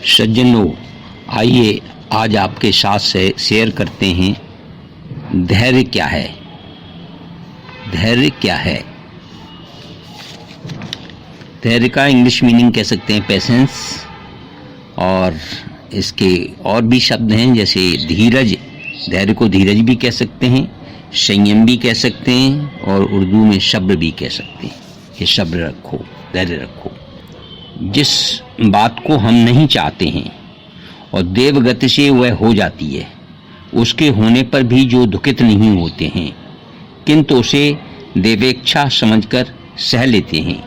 सज्जनों, आइए आज आपके साथ से शेयर करते हैं धैर्य क्या है। धैर्य क्या है? धैर्य का इंग्लिश मीनिंग कह सकते हैं पेशेंस, और इसके और भी शब्द हैं जैसे धीरज। धैर्य को धीरज भी कह सकते हैं, संयम भी कह सकते हैं, और उर्दू में सब्र भी कह सकते हैं कि सब्र रखो, धैर्य रखो। जिस बात को हम नहीं चाहते हैं और देवगति से वह हो जाती है, उसके होने पर भी जो दुखित नहीं होते हैं किंतु उसे देवेच्छा समझकर सह लेते हैं,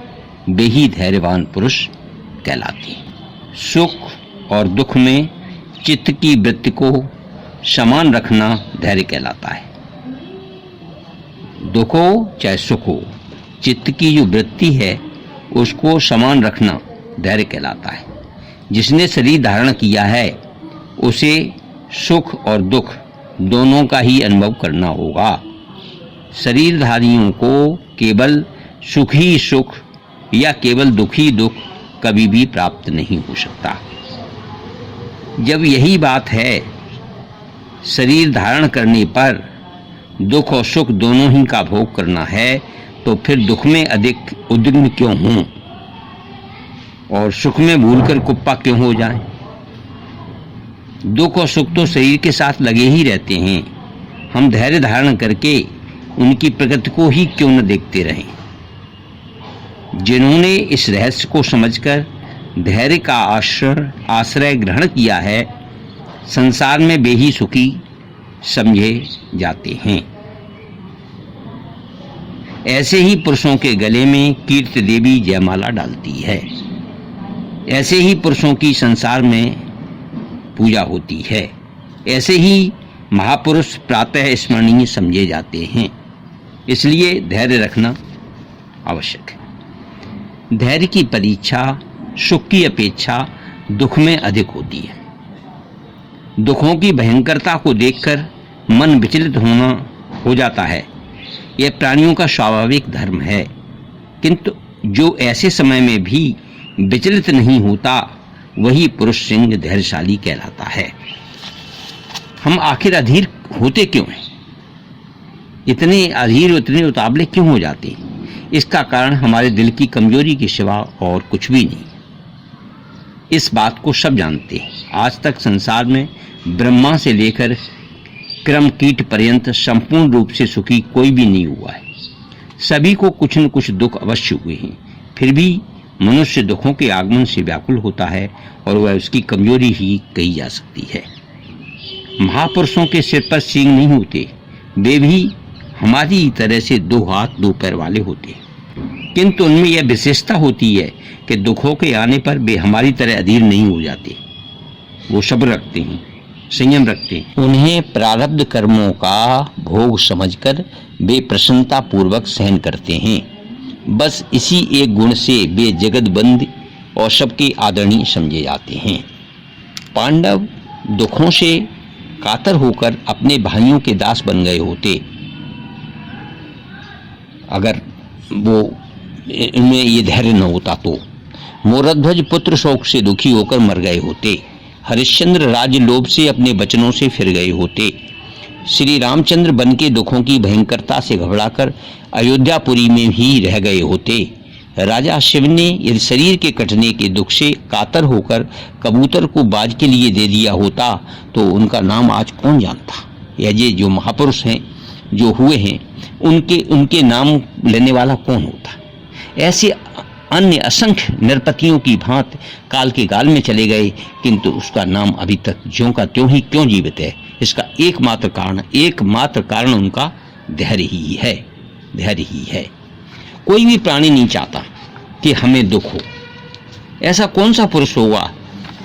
वे ही धैर्यवान पुरुष कहलाते हैं। सुख और दुख में चित्त की वृत्ति को समान रखना धैर्य कहलाता है। दुख हो चाहे सुख हो, चित्त की जो वृत्ति है उसको समान रखना धैर्य कहलाता है। जिसने शरीर धारण किया है उसे सुख और दुख दोनों का ही अनुभव करना होगा। शरीरधारियों को केवल सुख ही सुख या केवल दुख ही दुख कभी भी प्राप्त नहीं हो सकता। जब यही बात है, शरीर धारण करने पर दुख और सुख दोनों ही का भोग करना है, तो फिर दुख में अधिक उद्विग्न क्यों हूं और सुख में भूलकर कुप्पा क्यों हो जाएं? दुख और सुख तो शरीर के साथ लगे ही रहते हैं। हम धैर्य धारण करके उनकी प्रकृति को ही क्यों न देखते रहें। जिन्होंने इस रहस्य को समझकर धैर्य का आश्रय ग्रहण किया है, संसार में वे ही सुखी समझे जाते हैं। ऐसे ही पुरुषों के गले में कीर्ति देवी जयमाला डालती है। ऐसे ही पुरुषों की संसार में पूजा होती है। ऐसे ही महापुरुष प्रातः स्मरणीय समझे जाते हैं। इसलिए धैर्य रखना आवश्यक है। धैर्य की परीक्षा सुख की अपेक्षा दुख में अधिक होती है। दुखों की भयंकरता को देखकर मन विचलित हो जाता है। यह प्राणियों का स्वाभाविक धर्म है, किंतु जो ऐसे समय में भी विचलित नहीं होता वही पुरुष सिंह धैर्यशाली कहलाता है। हम आखिर अधीर होते क्यों हैं? इतने अधीर, इतने उतावले क्यों हो जाते हैं? इसका कारण हमारे दिल की कमजोरी के सिवा और कुछ भी नहीं। इस बात को सब जानते हैं। आज तक संसार में ब्रह्मा से लेकर क्रम कीट पर्यंत संपूर्ण रूप से सुखी कोई भी नहीं हुआ है। सभी को कुछ न कुछ दुख अवश्य हुए हैं। फिर भी मनुष्य दुखों के आगमन से व्याकुल होता है और वह उसकी कमजोरी ही कही जा सकती है। महापुरुषों के सिर पर सींग नहीं होते, वे भी हमारी तरह से दो हाथ दो पैर वाले होते, किंतु उनमें यह विशेषता होती है कि दुखों के आने पर वे हमारी तरह अधीर नहीं हो जाते। वो सब्र रखते हैं, संयम रखते हैं। उन्हें प्रारब्ध कर्मों का भोग समझकर वे प्रसन्नता पूर्वक सहन करते हैं। बस इसी एक गुण से वे जगतबंदी और सबके आदरणीय समझे जाते हैं। पांडव दुखों से कातर होकर अपने भाइयों के दास बन गए होते अगर वो इनमें ये धैर्य न होता तो। मोरध्वज पुत्र शोक से दुखी होकर मर गए होते। हरिश्चंद्र राज्य लोभ से अपने वचनों से फिर गए होते। श्री रामचंद्र बन के दुखों की भयंकरता से घबराकर अयोध्यापुरी में ही रह गए होते। राजा शिव ने यदि शरीर के कटने के दुख से कातर होकर कबूतर को बाज के लिए दे दिया होता तो उनका नाम आज कौन जानता। ये जो महापुरुष हैं, जो हुए हैं, उनके नाम लेने वाला कौन होता। ऐसे अन्य असंख्य नरपतियों की भांति काल के गाल में चले गए, किंतु उसका नाम अभी तक ज्यों का त्यों ही क्यों जीवित है? इसका एकमात्र कारण उनका धैर्य ही है। धैर्य ही है। कोई भी प्राणी नहीं चाहता कि हमें दुख हो। ऐसा कौन सा पुरुष होगा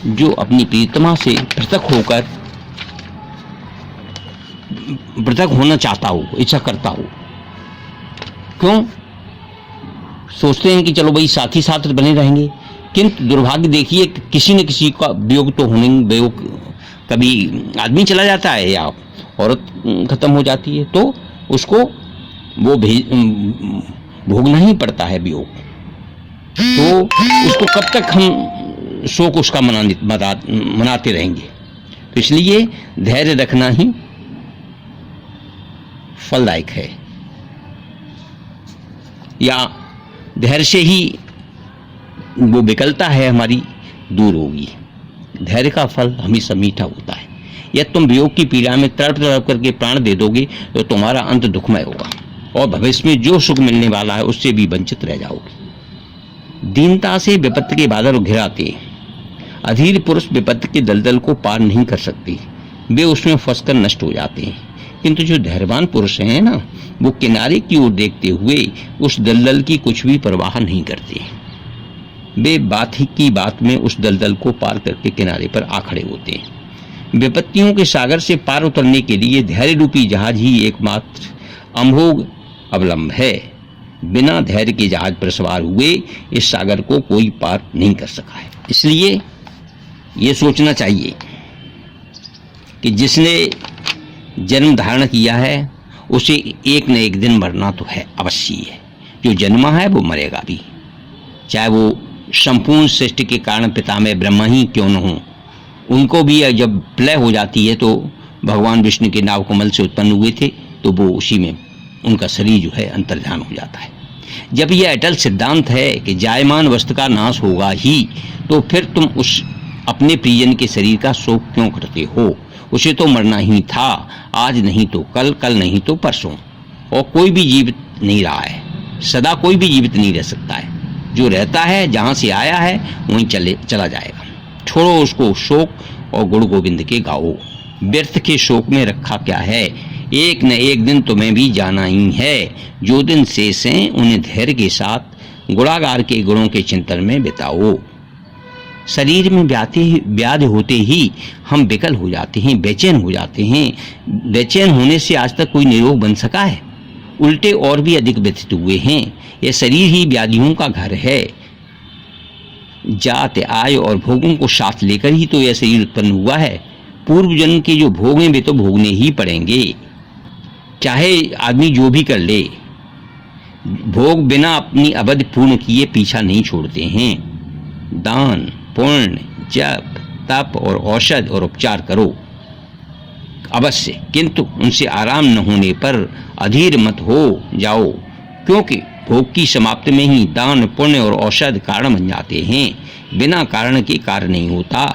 जो अपनी प्रीतमा से पृथक होना चाहता हो, इच्छा करता हो? क्यों? सोचते हैं कि चलो भाई साथी साथ बने रहेंगे, किंतु दुर्भाग्य देखिए किसी न किसी का वियोग तो होने, वियोग कभी आदमी चला जाता है या औरत खत्म हो जाती है, तो उसको वो भोगना ही पड़ता है वियोग। तो उसको कब तक हम शोक उसका मनाते रहेंगे। तो इसलिए धैर्य रखना ही फलदायक है, या धैर्य से ही वो विकलता है हमारी दूर होगी। धैर्य का फल हमेशा मीठा होता है। यदि तुम वियोग की पीड़ा में तड़प तड़प करके प्राण दे दोगे तो तुम्हारा अंत दुखमय होगा और भविष्य में जो सुख मिलने वाला है उससे भी वंचित रह जाओगे। दीनता से विपत्ति के बादल घिराते अधीर पुरुष विपत्ति के दलदल को पार नहीं कर सकते, वे उसमें फंसकर नष्ट हो जाते हैं। किंतु जो धैर्यवान पुरुष हैं ना, वो किनारे की ओर देखते हुए उस दलदल की कुछ भी परवाह नहीं करते। वे बात ही की बात में उस दलदल को पार करके किनारे पर आ खड़े होते हैं। विपत्तियों के सागर से पार उतरने के लिए धैर्य रूपी जहाज ही एकमात्र अमोघ अवलंब है। बिना धैर्य के जहाज पर सवार हुए इस सागर को कोई पार नहीं कर सका है। इसलिए ये सोचना चाहिए कि जिसने जन्म धारण किया है उसे एक न एक दिन मरना तो है, अवश्य है। जो जन्मा है वो मरेगा भी, चाहे वो संपूर्ण सृष्टि के कारण पितामह ब्रह्मा ही क्यों न हो। उनको भी जब प्रलय हो जाती है तो भगवान विष्णु के नाव कमल से उत्पन्न हुए थे, तो वो उसी में उनका शरीर जो है अंतर्धान हो जाता है। जब यह अटल सिद्धांत है कि जायमान वस्तु का नाश होगा ही, तो फिर तुम उस अपने प्रियजन के शरीर का शोक क्यों करते हो? उसे तो मरना ही था, आज नहीं तो कल, कल नहीं तो परसों। और कोई भी जीवित नहीं रहा है, सदा कोई भी जीवित नहीं रह सकता है। जो रहता है जहां से आया है वहीं चला जाएगा। छोड़ो उसको शोक और गुण गोविंद के गाओ। व्यर्थ के शोक में रखा क्या है, एक न एक दिन तुम्हें भी जाना ही है। जो दिन शेष हैं उन्हें धैर्य के साथ गुणागार के गुणों के चिंतन में बिताओ। शरीर में व्याधि होते ही हम विकल हो जाते हैं, बेचैन हो जाते हैं। बेचैन होने से आज तक कोई निरोग बन सका है? उल्टे और भी अधिक व्यथित हुए हैं। यह शरीर ही व्याधियों का घर है। जात आय और भोगों को साथ लेकर ही तो यह शरीर उत्पन्न हुआ है। पूर्व जन्म के जो भोग हैं वे तो भोगने ही पड़ेंगे, चाहे आदमी जो भी कर ले। भोग बिना अपनी अवधि पूर्ण किए पीछा नहीं छोड़ते हैं। दान, पुण्य, जप, तप और औषध और उपचार करो अवश्य, किंतु उनसे आराम न होने पर अधीर मत हो जाओ, क्योंकि भोग की समाप्ति में ही दान, पुण्य और औषध कारण बन जाते हैं। बिना कारण के कार्य नहीं होता।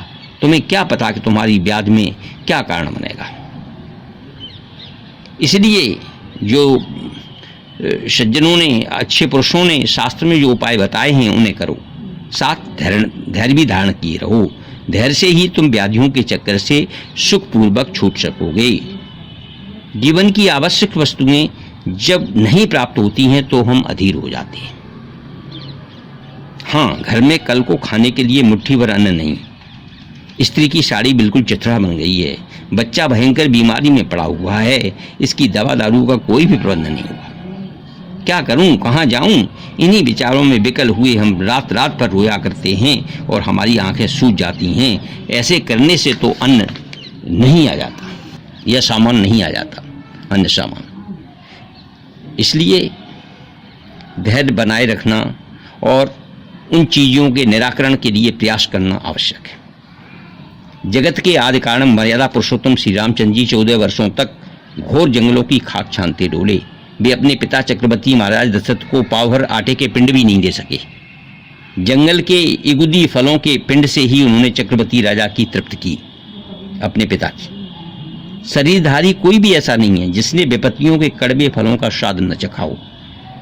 तुम्हें क्या पता कि तुम्हारी व्याधि में क्या कारण बनेगा। इसलिए जो सज्जनों ने, अच्छे पुरुषों ने शास्त्र में जो उपाय बताए हैं उन्हें करो। साथ धैर्य भी धारण किए रहो। धैर्य से ही तुम व्याधियों के चक्कर से सुखपूर्वक छूट सकोगे। जीवन की आवश्यक वस्तुएं जब नहीं प्राप्त होती हैं तो हम अधीर हो जाते हैं। हाँ, घर में कल को खाने के लिए मुट्ठी भर अन्न नहीं। स्त्री की साड़ी बिल्कुल चिथड़ा बन गई है। बच्चा भयंकर बीमारी में पड़ा हुआ है। इसकी दवा दारू का कोई भी प्रबंध नहीं हुआ। क्या करूं, कहां जाऊं? इन्हीं विचारों में विकल हुए हम रात रात पर रोया करते हैं और हमारी आंखें सूज जाती हैं। ऐसे करने से तो अन्न नहीं आ जाता, यह सामान नहीं आ जाता, अन्य सामान। इसलिए धैर्य बनाए रखना और उन चीजों के निराकरण के लिए प्रयास करना आवश्यक है। जगत के आदि कारण मर्यादा पुरुषोत्तम श्री रामचंद्र जी 14 वर्षों तक घोर जंगलों की खाक छानते डोले। वे अपने पिता चक्रवर्ती महाराज दशरथ को पाव भर आटे के पिंड भी नहीं दे सके। जंगल के इगुदी फलों के पिंड से ही उन्होंने चक्रवर्ती राजा की तृप्ति की, अपने पिता की। शरीरधारी कोई भी ऐसा नहीं है जिसने विपत्तियों के कड़वे फलों का स्वाद न चखा हो।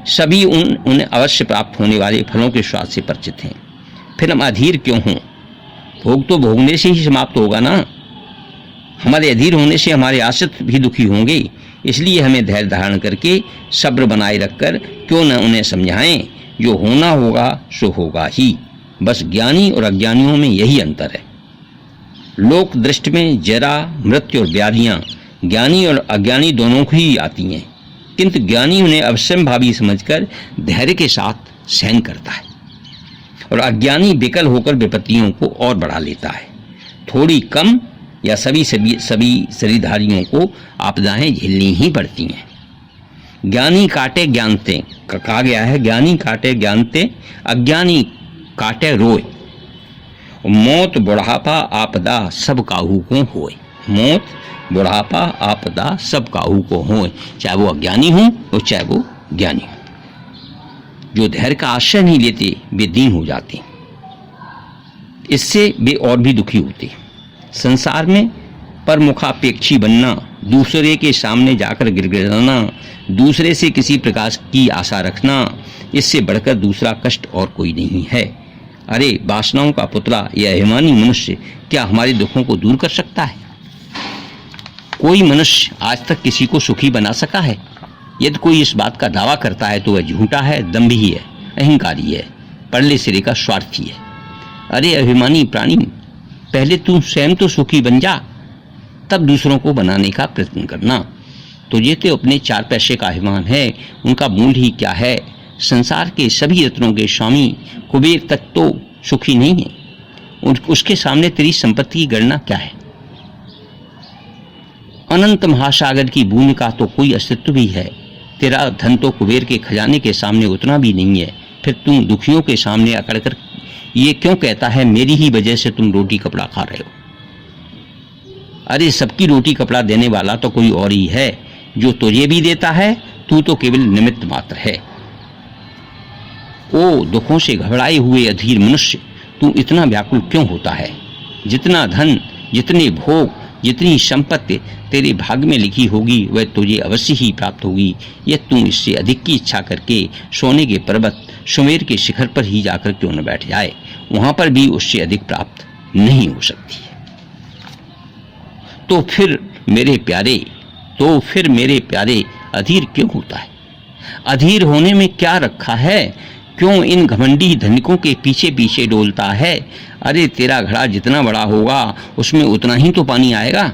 सभी उन्हें अवश्य प्राप्त होने वाले फलों के स्वाद से परिचित हैं। फिर हम अधीर क्यों हों? भोग तो भोगने से ही समाप्त होगा ना। हमारे अधीर होने से हमारे आश्रित भी दुखी होंगे। इसलिए हमें धैर्य धारण करके सब्र बनाए रखकर क्यों न उन्हें समझाएं। जो होना होगा सो होगा ही। बस ज्ञानी और अज्ञानियों में यही अंतर है। लोक दृष्टि में जरा, मृत्यु और व्याधियां ज्ञानी और अज्ञानी दोनों को ही आती हैं, किंतु ज्ञानी उन्हें अवश्यंभावी समझकर धैर्य के साथ सहन करता है और अज्ञानी विकल होकर विपत्तियों को और बढ़ा लेता है। थोड़ी कम या सभी शरीरधारियों को आपदाएं झेलनी ही पड़ती हैं। ज्ञानी काटे ज्ञानते, कहा गया है, ज्ञानी काटे ज्ञानते, अज्ञानी काटे रोए। मौत बुढ़ापा आपदा सब काहू को होए। मौत बुढ़ापा आपदा सब काहू को होए, चाहे वो अज्ञानी हो और चाहे वो ज्ञानी हो। जो धैर्य का आश्रय नहीं लेते वे दीन हो जाते, इससे वे और भी दुखी होते। संसार में परमुखापेक्षी बनना, दूसरे के सामने जाकर गिड़गिड़ाना, दूसरे से किसी प्रकार की आशा रखना, इससे बढ़कर दूसरा कष्ट और कोई नहीं है। अरे वासनाओं का पुतला यह अभिमानी मनुष्य क्या हमारे दुखों को दूर कर सकता है? कोई मनुष्य आज तक किसी को सुखी बना सका है? यदि कोई इस बात का दावा करता है तो वह झूठा है, दंभी है, अहंकारी है, परले सिरे का स्वार्थी है। अरे अभिमानी प्राणी, पहले तू स्वयं तो सुखी बन जा, तब दूसरों को बनाने का प्रयत्न करना। तुझे तो अपने 4 पैसे का अभिमान है, उनका मूल्य ही क्या है? संसार के सभी रत्नों के स्वामी कुबेर तक तो सुखी नहीं है, उसके सामने तेरी संपत्ति की गणना क्या है? अनंत महासागर की बूंद का तो कोई अस्तित्व भी है, तेरा धन तो कुबेर के खजाने के सामने उतना भी नहीं है। फिर तुम दुखियों के सामने अकड़कर ये क्यों कहता है मेरी ही वजह से तुम रोटी कपड़ा खा रहे हो? अरे सबकी रोटी कपड़ा देने वाला तो कोई और ही है, जो तुझे भी देता है, तू तो केवल निमित्त मात्र है। ओ दुखों से घबराए हुए अधीर मनुष्य, तू इतना व्याकुल क्यों होता है? जितना धन, जितने भोग, जितनी संपत्ति तेरे भाग्य में लिखी होगी वह तुझे अवश्य ही प्राप्त होगी। यह तुम इससे अधिक की इच्छा करके सोने के पर्वत सुमेर के शिखर पर ही जाकर क्यों न बैठ जाए, वहां पर भी उससे अधिक प्राप्त नहीं हो सकती। तो फिर मेरे प्यारे अधीर क्यों होता है? अधीर होने में क्या रखा है? क्यों इन घमंडी धनिकों के पीछे पीछे डोलता है? अरे तेरा घड़ा जितना बड़ा होगा उसमें उतना ही तो पानी आएगा,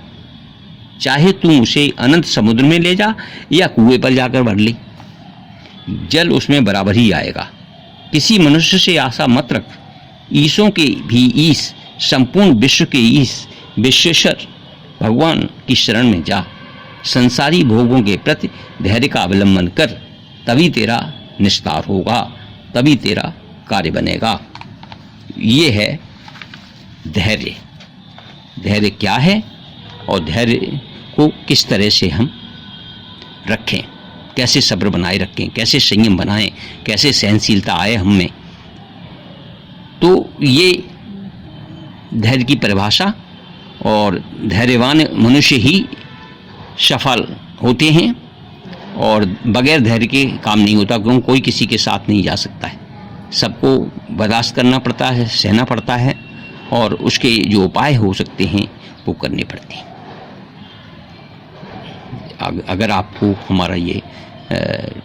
चाहे तुम उसे अनंत समुद्र में ले जा या कुएं पर जाकर भर ले, जल उसमें बराबर ही आएगा। किसी मनुष्य से आशा मत रख, ईशों के भी ईश, संपूर्ण विश्व के ईश विश्वेश्वर भगवान की शरण में जा। संसारी भोगों के प्रति धैर्य का अवलंबन कर, तभी तेरा निस्तार होगा, तभी तेरा कार्य बनेगा। ये है धैर्य। धैर्य क्या है और धैर्य को किस तरह से हम रखें, कैसे सब्र बनाए रखें, कैसे संयम बनाएं, कैसे सहनशीलता आए हम में। तो ये धैर्य की परिभाषा, और धैर्यवान मनुष्य ही सफल होते हैं, और बगैर धैर्य के काम नहीं होता, क्योंकि कोई किसी के साथ नहीं जा सकता है। सबको बर्दाश्त करना पड़ता है, सहना पड़ता है, और उसके जो उपाय हो सकते हैं वो करने पड़ते हैं। अगर आपको हमारा ये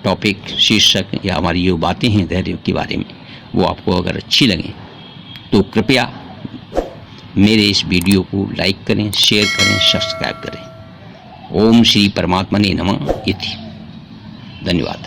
टॉपिक, शीर्षक या हमारी जो बातें हैं धैर्य के बारे में, वो आपको अगर अच्छी लगें तो कृपया मेरे इस वीडियो को लाइक करें, शेयर करें, सब्सक्राइब करें। ओम श्री परमात्मने नमः इति। धन्यवाद।